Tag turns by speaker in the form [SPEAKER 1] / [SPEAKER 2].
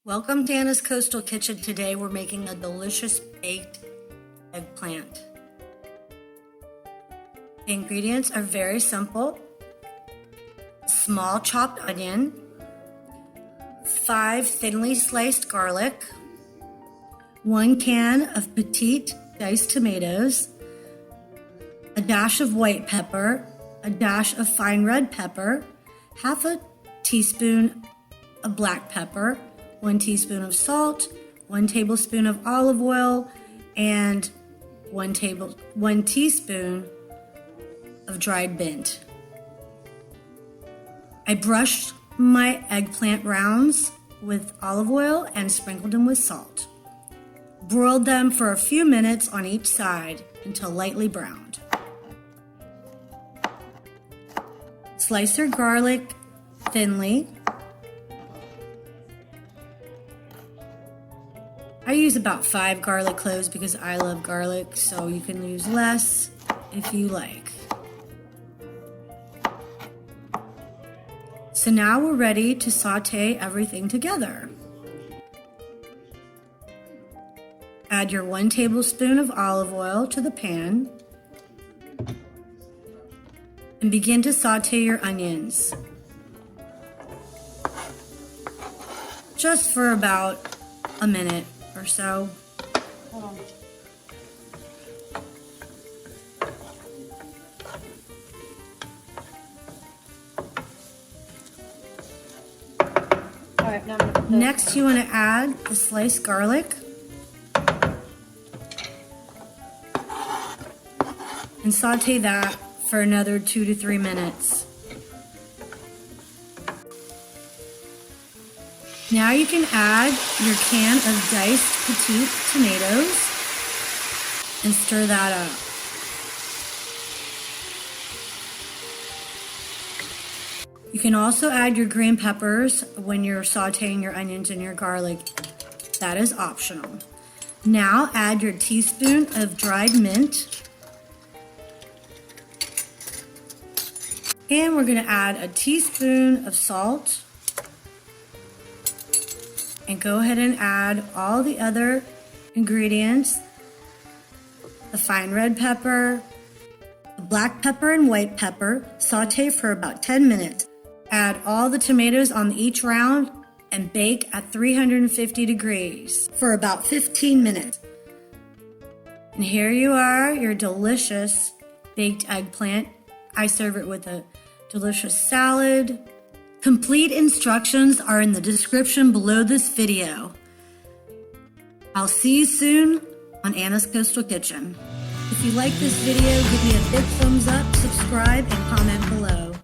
[SPEAKER 1] Welcome to Anna's Coastal Kitchen. Today we're making a delicious baked eggplant. The ingredients are very simple. Small chopped onion, 5 thinly sliced garlic, 1 can of petite diced tomatoes, a dash of white pepper, a dash of fine red pepper, half a teaspoon of black pepper, 1 teaspoon of salt, 1 tablespoon of olive oil, and 1 teaspoon of dried mint. I brushed my eggplant rounds with olive oil and sprinkled them with salt. Broiled them for a few minutes on each side until lightly browned. Slice your garlic thinly. I use about 5 garlic cloves because I love garlic, so you can use less if you like. So now we're ready to saute everything together. Add your 1 tablespoon of olive oil to the pan and begin to saute your onions. Just for about a minute or so.
[SPEAKER 2] Hold on. All right, now I'm gonna
[SPEAKER 1] Next, you want to add the sliced garlic and saute that for another 2 to 3 minutes. Now you can add your can of diced petite tomatoes and stir that up. You can also add your green peppers when you're sauteing your onions and your garlic. That is optional. Now add your teaspoon of dried mint. And we're going to add a teaspoon of salt. And go ahead and add all the other ingredients. The fine red pepper, the black pepper and white pepper. Saute for about 10 minutes. Add all the tomatoes on each round and bake at 350 degrees for about 15 minutes. And here you are, your delicious baked eggplant. I serve it with a delicious salad. Complete instructions are in the description below this video. I'll see you soon on Anna's Coastal Kitchen. If you like this video, give me a big thumbs up, subscribe, and comment below.